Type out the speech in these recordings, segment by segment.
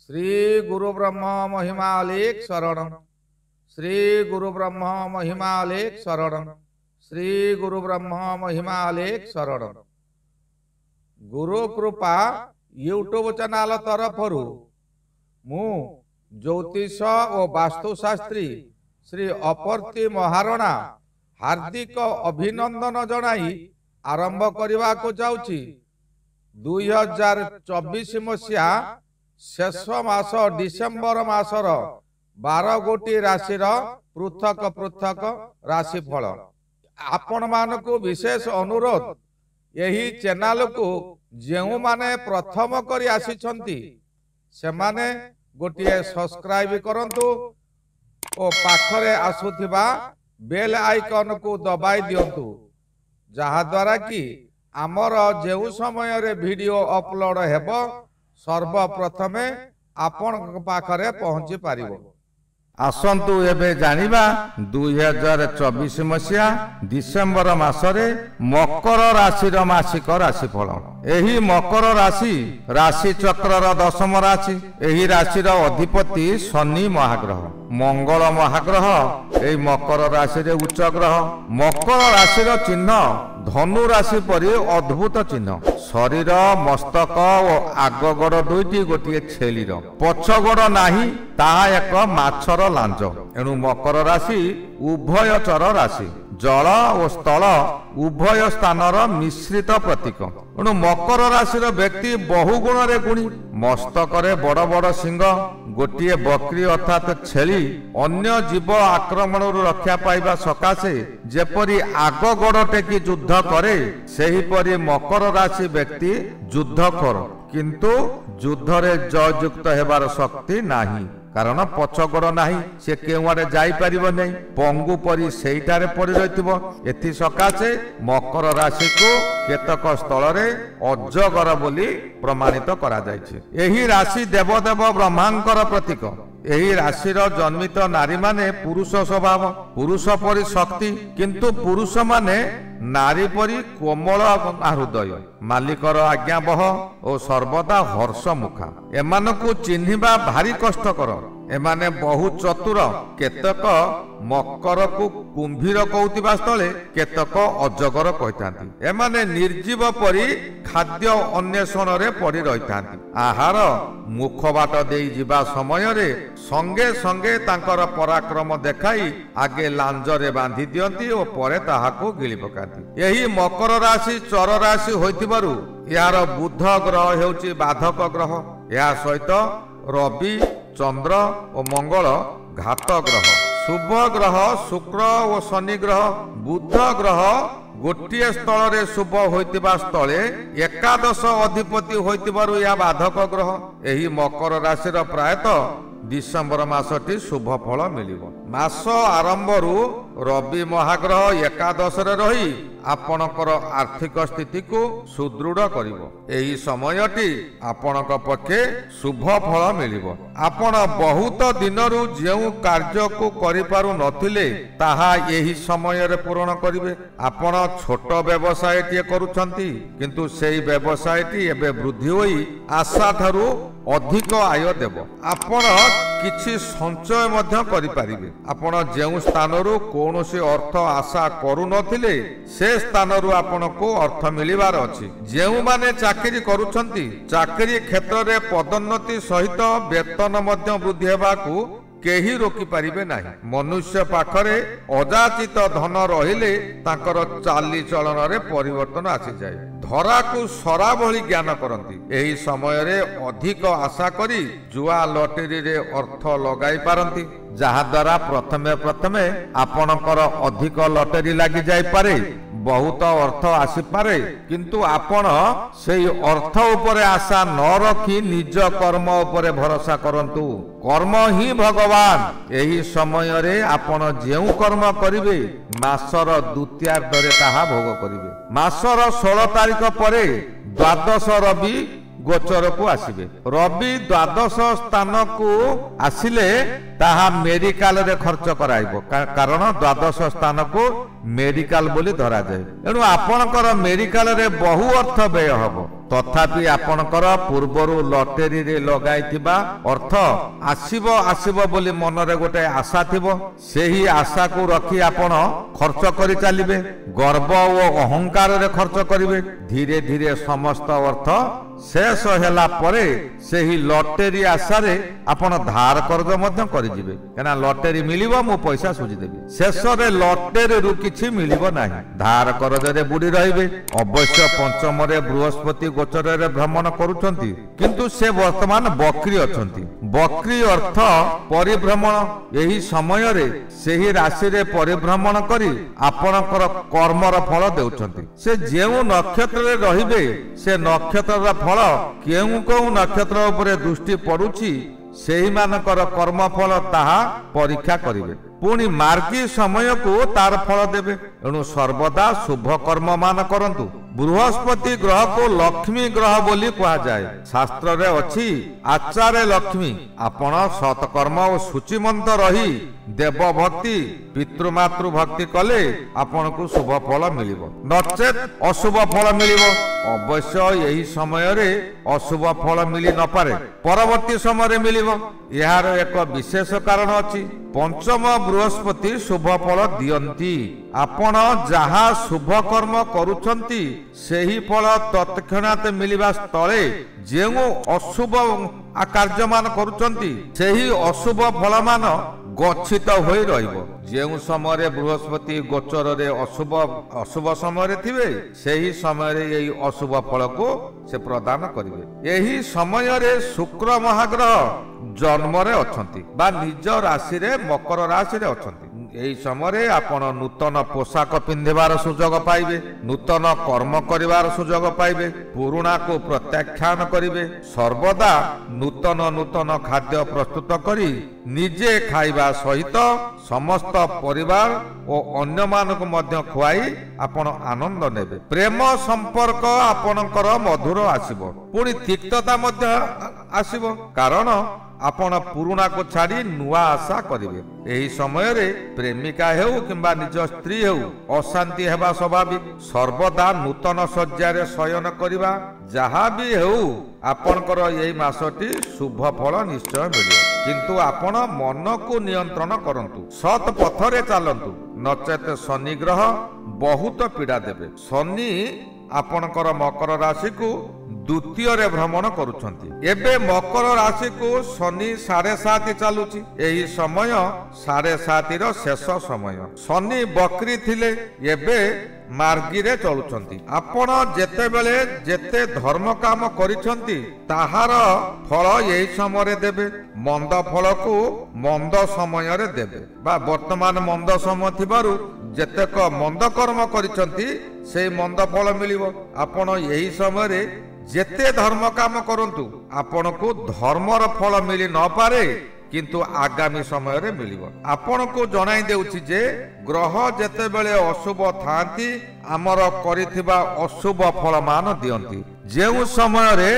श्री गुरु ब्रह्म महिमालेख शरण। श्री गुरु ब्रह्म महिमालेख शरण। श्री गुरु ब्रह्म महिमालेख शरण। गुरु कृपा यूट्यूब चैनल तरफरु मु ज्योतिष और वास्तुशास्त्री श्री अपर्ति महारणा हार्दिक अभिनंदन जनाई आरंभ करने को जाऊँगी। 2024 मसीहा शेष मास डिसेम्बर मासर 12 गोटी राशि पृथक पृथक राशिफल आपण मानकु विशेष अनुरोध यही चैनल को जो माने प्रथम करी आसीछंती से माने गोटे सब्सक्राइब करंतु और पाखरे आसुथिबा बेल आइकन को दबाई दियंतु जहा द्वारा कि आमर जो समय रे वीडियो अपलोड हेबो सर्वप्रथमे आपण पाखरे पहुंची पारिबो। आसंतु एबे जानिबा 2024 मसीहा डिसेम्बर मासरे मकर राशि मासिक राशिफल। एही मकर राशि राशि चक्रर दशम राशि। एही राशिर अधिपति शनि महाग्रह। मंगल महाग्रह एही मकर राशि रे उच्च ग्रह। मकर राशिर चिन्ह धनु राशि परि अद्भुत चिन्ह। शरीर मस्तक और आग गोड़ दुईटी गोटे छेलीर पछ गोड़ नाही ताहा एक माछर लांज। एणु मकर राशि उभयचर राशि। जल और स्थल उभय स्थानर मिश्रित प्रतीक। एणु मकर राशिर व्यक्ति बहुगुण रे गुणी। मस्तक रे बड़ बड़ सिंह गोटे बकरी अर्थात छेली अन्य जीव आक्रमण रक्षा पाइबा सकाशे जेपरी आग गोड़ टेकी युद्ध करे सेहीपरि मकर राशि व्यक्ति युद्धखोर किंतु युद्ध रे जययुक्त हेबार शक्ति नाही। कारण पछगड़ नाही से केउआडे जाई परिबो नै पंगु परि सेइटारे परि रहितबो। एथि सकाशे मकर राशि को केतक स्थल रे अजगर बोली प्रमाणित करा जायछि। एही राशि देवदेव ब्रह्मांकर प्रतीक। एही राशिर जन्मित नारी माने पुरुष स्वभाव पुरुष परि शक्ति किंतु पुरुष माने नारी परि कोमल हृदय मालिकर आज्ञाबह और सर्वदा हर्ष मुखा। एमानकु चिन्हिबा भारी कष्टकर। एमाने बहु चतुर। केतक मकर को कुंभीर कहतिबा स्थले केतक अजगर कहितांती। एमाने निर्जीव परि खाद्य अन्वेषण रे पड़ी रहितांती। आहार मुख बाट देई जिबा समय रे संगे संगे तांकर पराक्रम देखाई आगे लांजरे बांधी दियंती और परे ताहाको गिली पकाती। यही मकर राशि चर राशि होइतिबारु यार बुध ग्रह हेउची बाधक ग्रह। या सहित रवि चंद्र और मंगल घात ग्रह। शुभ ग्रह शुक्र और शनि ग्रह। बुध ग्रह गोटे स्थल रे शुभ होइतिबा स्थले एकादश अधिपति होइतिबारु या बाधक ग्रह। एही मकर राशिर प्रायतः डिसेम्बर मासटी शुभ फल मिलिबो। मास आरंभरू रवि महाग्रह एकादश रे रही आपणकर आर्थिक स्थिति को सुदृढ़ करिवो। एही समयटी आपणक पक्षे शुभ फल मिलिबो। आपण बहुत दिनरू जेउ कार्य को करि पारु नथिले ताहा एही समय रे पूर्ण करिवे। आपण छोट व्यवसाय टिए करूछंती किंतु सेही व्यवसायटी एबे वृद्धि होई आशा ठारू अधिक आय देव। आपण किछि संचय मध्य करि पारिबे। आपण जेउ स्थानरू कोनोसी अर्थ आशा करू नथिले से स्थानरू आपण को अर्थ मिलिबार अछि। जेउ माने चाकरी करूछंती चाकरी क्षेत्र रे पदोन्नति सहित वेतन मध्य वृद्धि हेबाकू केही रोकी पारिबे नाही। मनुष्य पाखरे अजाचित धन रहिले तांकर चाली चलन रे परिवर्तन आसी जाय। धरा को सरा भली ज्ञान करंती। एही समय रे अधिक आशा करी जुआ लॉटरी रे अर्थ लगाई पारंती जहा द्वारा प्रथमे प्रथमे आपणकर अधिक लॉटरी लागि जाय पारे बहुत अर्थ आसी पारे किंतु आपण सेही अर्थ उपरे आशा न रखी निज कर्म उपरे भरोसा करंतु। कर्म ही भगवान। एही समय रे आपण जेउ कर्म करिवे मासर द्वितीयार्ध रे ताहा भोग करिवे। मासर 16 तारिख परे द्वादश रवि गोचर को आसीबे। रवि द्वादश स्थान को आसिले ताहा मेडिकल रे खर्च कराइबो। कारण द्वादश स्थान को मेडिकल बोली धरा जाए। एणु आपणकर मेडिकल रे बहु अर्थ व्यय हबो। ତଥାପି ଆପଣଙ୍କର ପୂର୍ବରୁ ଲଟେରୀରେ ଲଗାଇଥିବା ଅର୍ଥ ଆସିବ ଆସିବ ବୋଲି ମନରେ ଗୋଟେ ଆଶା ଥିବ। ସେହି ଆଶାକୁ ରଖି ଆପଣ ଖର୍ଚ୍ଚ କରି ଚାଲିବେ, ଗର୍ବ ଓ ଅହଙ୍କାରରେ ଖର୍ଚ୍ଚ କରିବେ। ଧୀରେ ଧୀରେ ସମସ୍ତ ଅର୍ଥ ଶେଷ ହେଲା ପରେ ସେହି ଲଟେରୀ ଆଶାରେ ଆପଣ ଧାର କର୍ଜ ମଧ୍ୟ କରିଯିବେ, କାହିଁକିନା ଲଟେରୀ ମିଳିବ ମୁଁ ପଇସା ସୁଝିଦେବି। ଶେଷରେ ଲଟେରୀରୁ କିଛି ମିଳିବ ନାହିଁ, ଧାର କରଜରେ ବୁଡି ରହିବେ। ଅବଶ୍ୟ ପଞ୍ଚମରେ ବୃହସ୍ପତି ଗୋଚରରେ ଭ୍ରମଣ କରୁଛନ୍ତି, କିନ୍ତୁ ସେ ବର୍ତ୍ତମାନ ବକ୍ରି ଅଛନ୍ତି। ବକ୍ରି ଅର୍ଥ ପରିଭ୍ରମଣ। ଏହି ସମୟରେ ସେହି ରାଶିରେ ପରିଭ୍ରମଣ କରି ଆପଣଙ୍କର କର୍ମର ଫଳ ଦେଉଛନ୍ତି। ସେ ଯେଉଁ ନକ୍ଷତ୍ରରେ ରହିବେ ସେ ନକ୍ଷତ୍ରର ଫଳ କେଉଁ କେଉଁ ନକ୍ଷତ୍ର ଉପରେ ଦୃଷ୍ଟି ପଡୁଛି ସେହିମାନଙ୍କର କର୍ମଫଳ ତାହା ପରୀକ୍ଷା କରିବେ, ପୁଣି ମାର୍ଗୀ ସମୟକୁ ତାର ଫଳ ଦେବେ। ଏଣୁ ସର୍ବଦା ଶୁଭ କର୍ମ ମାନ କରନ୍ତୁ। ବୃହସ୍ପତି ଗ୍ରହକୁ ଲକ୍ଷ୍ମୀ ଗ୍ରହ ବୋଲି କୁହାଯାଏ। ଶାସ୍ତ୍ରରେ ଅଛି ଆଚାରେ ଲକ୍ଷ୍ମୀ। ଆପଣ ସତ୍କର୍ମ ଓ ସୂଚିମନ୍ତ ରହି ଦେବଭକ୍ତି ପିତୃମାତୃ ଭକ୍ତି କଲେ ଆପଣଙ୍କୁ ଶୁଭ ଫଳ ମିଳିବ, ନଚେତ୍ ଅଶୁଭ ଫଳ ମିଳିବ। ଅବଶ୍ୟ ଏହି ସମୟରେ ଅଶୁଭ ଫଳ ମିଳି ନପାରେ, ପରବର୍ତ୍ତୀ ସମୟରେ ମିଳିବ। ଏହାର ଏକ ବିଶେଷ କାରଣ ଅଛି। ପଞ୍ଚମ ବୃହସ୍ପତି ଶୁଭ ଫଳ ଦିଅନ୍ତି। ଆପଣ ଯାହା ଶୁଭ କର୍ମ କରୁଛନ୍ତି ସେହି ଫଳ ତତ୍କ୍ଷଣାତ୍ ମିଳିବା ସ୍ଥଳେ ଯେଉଁ ଅଶୁଭ କାର୍ଯ୍ୟମାନ କରୁଛନ୍ତି ସେହି ଅଶୁଭ ଫଳମାନ ଗଚ୍ଛିତ ହୋଇ ରହିବ। ଯେଉଁ ସମୟରେ ବୃହସ୍ପତି ଗୋଚରରେ ଅଶୁଭ ସମୟରେ ଥିବେ ସେହି ସମୟରେ ଏହି ଅଶୁଭ ଫଳକୁ ସେ ପ୍ରଦାନ କରିବେ। ଏହି ସମୟରେ ଶୁକ୍ର ମହାଗ୍ରହ ଜନ୍ମରେ ଅଛନ୍ତି ବା ନିଜ ରାଶିରେ ମକର ରାଶିରେ ଅଛନ୍ତି। ଏହି ସମୟରେ ଆପଣ ନୂତନ ପୋଷାକ ପିନ୍ଧିବାର ସୁଯୋଗ ପାଇବେ, ନୂତନ କର୍ମ କରିବାର ସୁଯୋଗ ପାଇବେ, ପୁରୁଣାକୁ ପ୍ରତ୍ୟାଖ୍ୟାନ କରିବେ। ସର୍ବଦା ନୂତନ ନୂତନ ଖାଦ୍ୟ ପ୍ରସ୍ତୁତ କରି ନିଜେ ଖାଇବା ସହିତ ସମସ୍ତ ପରିବାର ଓ ଅନ୍ୟମାନଙ୍କୁ ମଧ୍ୟ ଖୁଆଇ ଆପଣ ଆନନ୍ଦ ନେବେ। ପ୍ରେମ ସମ୍ପର୍କ ଆପଣଙ୍କର ମଧୁର ଆସିବ, ପୁଣି ତିକ୍ତତା ମଧ୍ୟ ଆସିବ, କାରଣ ଆପଣ ପୁରୁଣାକୁ ଛାଡ଼ି ନୂଆ ଆଶା କରିବେ। ଏହି ସମୟରେ ପ୍ରେମିକା ହେଉ କିମ୍ବା ନିଜ ସ୍ତ୍ରୀ ହେଉ ଅଶାନ୍ତି ହେବା ସ୍ୱାଭାବିକ। ସର୍ବଦା ନୂତନ ଶଯ୍ୟାରେ ଶୟନ କରିବା ଯାହା ବି ହେଉ ଆପଣଙ୍କର ଏହି ମାସଟି ଶୁଭ ଫଳ ନିଶ୍ଚୟ ମିଳିବ, କିନ୍ତୁ ଆପଣ ମନକୁ ନିୟନ୍ତ୍ରଣ କରନ୍ତୁ, ସତ୍ ପଥରେ ଚାଲନ୍ତୁ, ନଚେତ୍ ଶନି ଗ୍ରହ ବହୁତ ପୀଡ଼ା ଦେବେ। ଶନି ଆପଣଙ୍କର ମକର ରାଶିକୁ ଦ୍ୱିତୀୟରେ ଭ୍ରମଣ କରୁଛନ୍ତି। ଏବେ ମକର ରାଶିକୁ ଶନି 7.5 ଚାଲୁଛି। ଏହି ସମୟ 7.5ର ଶେଷ ସମୟ। ଶନି ବକ୍ରି ଥିଲେ ଏବେ ମାର୍ଗୀରେ ଚଳୁଛନ୍ତି। ଆପଣ ଯେତେବେଳେ ଯେତେ ଧର୍ମ କାମ କରିଛନ୍ତି ତାହାର ଫଳ ଏହି ସମୟରେ ଦେବେ। ମନ୍ଦ ଫଳକୁ ମନ୍ଦ ସମୟରେ ଦେବେ, ବା ବର୍ତ୍ତମାନ ମନ୍ଦ ସମୟ ଥିବାରୁ ଯେତେକ ମନ୍ଦ କର୍ମ କରିଛନ୍ତି ସେହି ମନ୍ଦ ଫଳ ମିଳିବ। ଆପଣ ଏହି ସମୟରେ ଯେତେ ଧର୍ମ କାମ କରନ୍ତୁ ଆପଣଙ୍କୁ ଧର୍ମର ଫଳ ମିଳି ନପାରେ, କିନ୍ତୁ ଆଗାମୀ ସମୟରେ ମିଳିବ। ଆପଣଙ୍କୁ ଜଣାଇ ଦେଉଛି ଯେ ଗ୍ରହ ଯେତେବେଳେ ଅଶୁଭ ଥାନ୍ତି ଆମର କରିଥିବା ଅଶୁଭ ଫଳ ମାନ ଦିଅନ୍ତି। ଯେଉଁ ସମୟରେ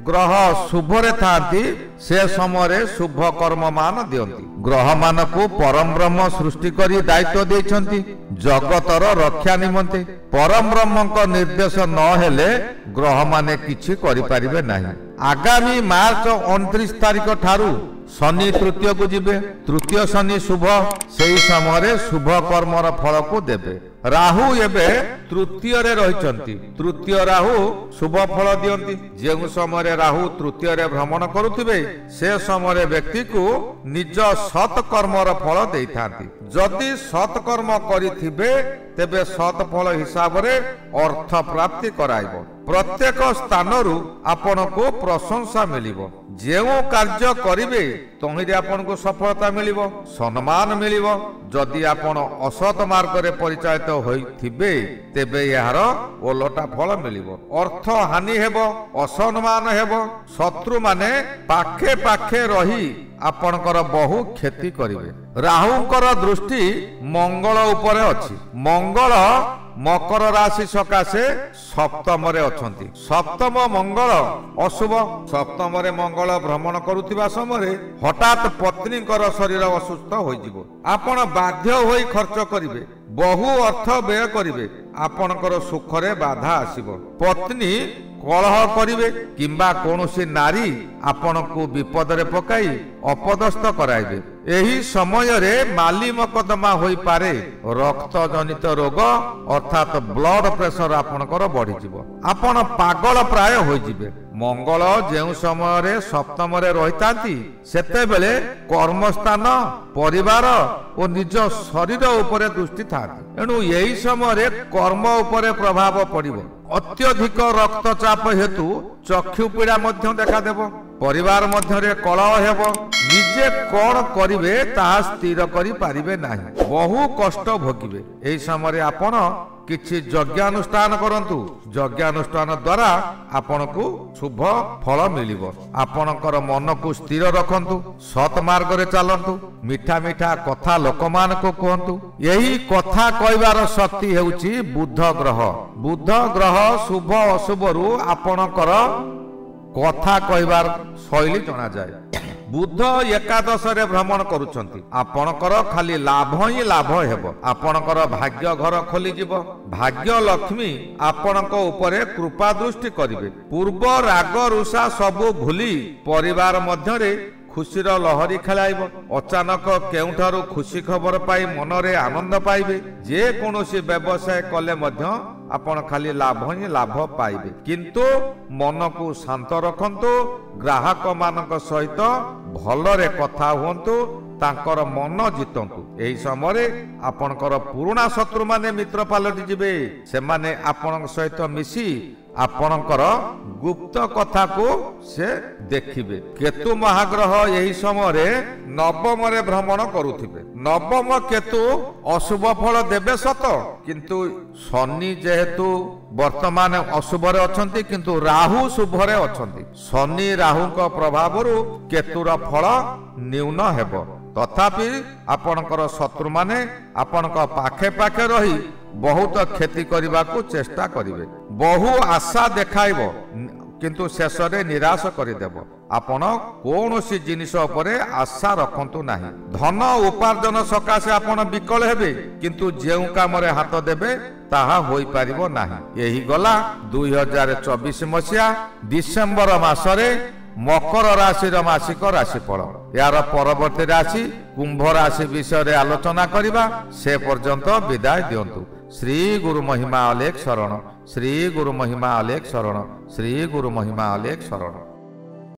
ଗ୍ରହ ଶୁଭରେ ଥାନ୍ତି ସେ ସମୟରେ ଶୁଭ କର୍ମ ମାନ ଦିଅନ୍ତି। ଗ୍ରହ ମାନଙ୍କୁ ପରମ ବ୍ରହ୍ମ ସୃଷ୍ଟି କରି ଦାୟିତ୍ୱ ଦେଇଛନ୍ତି ଜଗତର ରକ୍ଷା ନିମନ୍ତେ। ପରମ ବ୍ରହ୍ମଙ୍କ ନିର୍ଦ୍ଦେଶ ନ ହେଲେ ଗ୍ରହ ମାନେ କିଛି କରିପାରିବେ ନାହିଁ। ଆଗାମୀ ମାର୍ଚ୍ଚ 29 ତାରିଖ ଠାରୁ ଶନି ତୃତୀୟକୁ ଯିବେ। ତୃତୀୟ ଶନି ଶୁଭ, ସେହି ସମୟରେ ଶୁଭ କର୍ମର ଫଳକୁ ଦେବେ। ରାହୁ ଏବେ ତୃତୀୟରେ ରହିଛନ୍ତି। ତୃତୀୟ ରାହୁ ଶୁଭ ଫଳ ଦିଅନ୍ତି। ଯେଉଁ ସମୟରେ ରାହୁ ତୃତୀୟରେ ଭ୍ରମଣ କରୁଥିବେ ସେ ସମୟରେ ବ୍ୟକ୍ତିକୁ ନିଜ ସତ୍ କର୍ମର ଫଳ ଦେଇଥାନ୍ତି। ଯଦି ସତ୍ କର୍ମ କରିଥିବେ ତେବେ ସତ୍ ଫଳ ହିସାବରେ ଅର୍ଥ ପ୍ରାପ୍ତି କରାଇବ। ପ୍ରତ୍ୟେକ ସ୍ଥାନରୁ ଆପଣଙ୍କୁ ପ୍ରଶଂସା ମିଳିବ। ଯେଉଁ କାର୍ଯ୍ୟ କରିବେ ତହିଁରେ ଆପଣଙ୍କୁ ସଫଳତା ମିଳିବ, ସମ୍ମାନ ମିଳିବ। ଯଦି ଆପଣ ଅସତ ମାର୍ଗରେ ପରିଚାଳିତ ହୋଇଥିବେ ତେବେ ଏହାର ଓଲଟା ଫଳ ମିଳିବ। ଅର୍ଥ ହାନି ହେବ, ଅସମ୍ମାନ ହେବ, ଶତ୍ରୁମାନେ ପାଖେ ପାଖେ ରହି ଆପଣଙ୍କର ବହୁ କ୍ଷତି କରିବେ। ରାହୁଙ୍କର ଦୃଷ୍ଟି ମଙ୍ଗଳ ଉପରେ ଅଛି। ମଙ୍ଗଳ ମକର ରାଶି ସକାଶେ ସପ୍ତମରେ ଅଛନ୍ତି। ସପ୍ତମ ମଙ୍ଗଳ ଅଶୁଭ। ସପ୍ତମରେ ମଙ୍ଗଳ ଭ୍ରମଣ କରୁଥିବା ସମୟରେ ହଠାତ୍ ପତ୍ନୀଙ୍କର ଶରୀର ଅସୁସ୍ଥ ହୋଇଯିବ। ଆପଣ ବାଧ୍ୟ ହୋଇ ଖର୍ଚ୍ଚ କରିବେ। ବହୁ ଅର୍ଥ ବ୍ୟୟ କରିବେ, ଆପଣଙ୍କର ସୁଖରେ ବାଧା ଆସିବ। ପତ୍ନୀ କଳହ କରିବେ କିମ୍ବା କୌଣସି ନାରୀ ଆପଣଙ୍କୁ ବିପଦରେ ପକାଇ ଅପଦସ୍ଥ କରାଇବେ। ଏହି ସମୟରେ ମାଲି ମକଦ୍ଦମା ହୋଇପାରେ। ରକ୍ତ ଜନିତ ରୋଗ ଅର୍ଥାତ୍ ବ୍ଲଡ ପ୍ରେସର ଆପଣଙ୍କର ବଢିଯିବ। ଆପଣ ପାଗଳ ପ୍ରାୟ ହୋଇଯିବେ। ମଙ୍ଗଳ ଯେଉଁ ସମୟରେ ସପ୍ତମରେ ରହିଥାନ୍ତି ସେତେବେଳେ କର୍ମସ୍ଥାନ, ପରିବାର ଓ ନିଜ ଶରୀର ଉପରେ ଦୃଷ୍ଟି ଥାନ୍ତି। ଏଣୁ ଏହି ସମୟରେ କର୍ମ ଉପରେ ପ୍ରଭାବ ପଡ଼ିବ। ଅତ୍ୟଧିକ ରକ୍ତଚାପ ହେତୁ ଚକ୍ଷୁ ପୀଡ଼ା ମଧ୍ୟ ଦେଖାଦେବ। ପରିବାର ମଧ୍ୟରେ କଳହ ହେବ। ନିଜେ କଣ କରିବେ ତାହା ସ୍ଥିର କରିପାରିବେ ନାହିଁ। ବହୁ କଷ୍ଟ ଭୋଗିବେ। ଏହି ସମୟରେ ଆପଣ କିଛି ଯଜ୍ଞାନୁଷ୍ଠାନ କରନ୍ତୁ। ଯଜ୍ଞାନୁଷ୍ଠାନ ଦ୍ୱାରା ଆପଣଙ୍କୁ ଶୁଭ ଫଳ ମିଳିବ। ଆପଣଙ୍କର ମନକୁ ସ୍ଥିର ରଖନ୍ତୁ। ସତ୍ ମାର୍ଗରେ ଚାଲନ୍ତୁ। ମିଠା ମିଠା କଥା ଲୋକମାନଙ୍କୁ କୁହନ୍ତୁ। ଏହି କଥା କହିବାର ଶକ୍ତି ହେଉଛି ବୁଧ ଗ୍ରହ। ବୁଧ ଗ୍ରହ ଶୁଭ ଅଶୁଭରୁ ଆପଣଙ୍କର କଥା କହିବାର ଶୈଳୀ ଜଣାଯାଏ। ବୁଧ ଏକାଦଶରେ ଭ୍ରମଣ କରୁଛନ୍ତି। ଆପଣଙ୍କର ଖାଲି ଲାଭ ହିଁ ଲାଭ ହେବ। ଆପଣଙ୍କର ଭାଗ୍ୟ ଘର ଖୋଲିଯିବ। ଭାଗ୍ୟ ଲକ୍ଷ୍ମୀ ଆପଣଙ୍କ ଉପରେ କୃପା ଦୃଷ୍ଟି କରିବେ। ପୂର୍ବ ରାଗ ରୁଷା ସବୁ ଭୁଲି ପରିବାର ମଧ୍ୟରେ ଖୁସିର ଲହରୀ ଖେଳାଇବ। ଅଚାନକ କେଉଁଠାରୁ ଖୁସି ଖବର ପାଇ ମନରେ ଆନନ୍ଦ ପାଇବେ। ଯେ କୌଣସି ବ୍ୟବସାୟ କଲେ ମଧ୍ୟ ଆପଣ ଖାଲି ଲାଭ ହିଁ ଲାଭ ପାଇବେ। କିନ୍ତୁ ମନକୁ ଶାନ୍ତ ରଖନ୍ତୁ। ଗ୍ରାହକ ମାନଙ୍କ ସହିତ ଭଲରେ କଥା ହୁଅନ୍ତୁ। ତାଙ୍କର ମନ ଜିତନ୍ତୁ। ଏହି ସମୟରେ ଆପଣଙ୍କର ପୁରୁଣା ଶତ୍ରୁମାନେ ମିତ୍ର ପାଲଟି ଯିବେ। ସେମାନେ ଆପଣଙ୍କ ସହିତ ମିଶି ଆପଣଙ୍କର ଗୁପ୍ତ କଥାକୁ ସେ ଦେଖିବେ। କେତୁ ମହାଗ୍ରହ ଏହି ସମୟରେ ନବମରେ ଭ୍ରମଣ କରୁଥିବେ। ନବମ କେତୁ ଅଶୁଭ ଫଳ ଦେବେ ସତ, କିନ୍ତୁ ଶନି ଯେହେତୁ ବର୍ତ୍ତମାନ ଅଶୁଭରେ ଅଛନ୍ତି କିନ୍ତୁ ରାହୁ ଶୁଭରେ ଅଛନ୍ତି। ଶନି ରାହୁଙ୍କ ପ୍ରଭାବରୁ କେତୁର ଫଳ ନ୍ୟୁନ ହେବ। ତଥାପି ଆପଣଙ୍କର ଶତ୍ରୁମାନେ ଆପଣଙ୍କ ପାଖେ ପାଖେ ରହି ବହୁତ କ୍ଷତି କରିବାକୁ ଚେଷ୍ଟା କରିବେ। ବହୁ ଆଶା ଦେଖାଇବ କିନ୍ତୁ ଶେଷରେ ନିରାଶ କରିଦେବ। ଆପଣ କୌଣସି ଜିନିଷ ଉପରେ ଆଶା ରଖନ୍ତୁ ନାହିଁ। ଧନ ଉପାର୍ଜନ ସକାଶେ ଆପଣ ବିକଳ ହେବେ କିନ୍ତୁ ଯେଉଁ କାମରେ ହାତ ଦେବେ ତାହା ହୋଇପାରିବ ନାହିଁ। ଏହି ଗଲା 2024 ମସିହା ଡିସେମ୍ବର ମାସରେ ମକର ରାଶିର ମାସିକ ରାଶିଫଳ। ଏହାର ପରବର୍ତ୍ତୀ ରାଶି କୁମ୍ଭ ରାଶି ବିଷୟରେ ଆଲୋଚନା କରିବା। ସେ ପର୍ଯ୍ୟନ୍ତ ବିଦାୟ ଦିଅନ୍ତୁ। ଶ୍ରୀ ଗୁରୁ ମହିମା ଅଲେଖ ଶରଣ। ଶ୍ରୀ ଗୁରୁ ମହିମା ଅଲେଖ ଶରଣ। ଶ୍ରୀ ଗୁରୁ ମହିମା ଅଲେଖ ଶରଣ।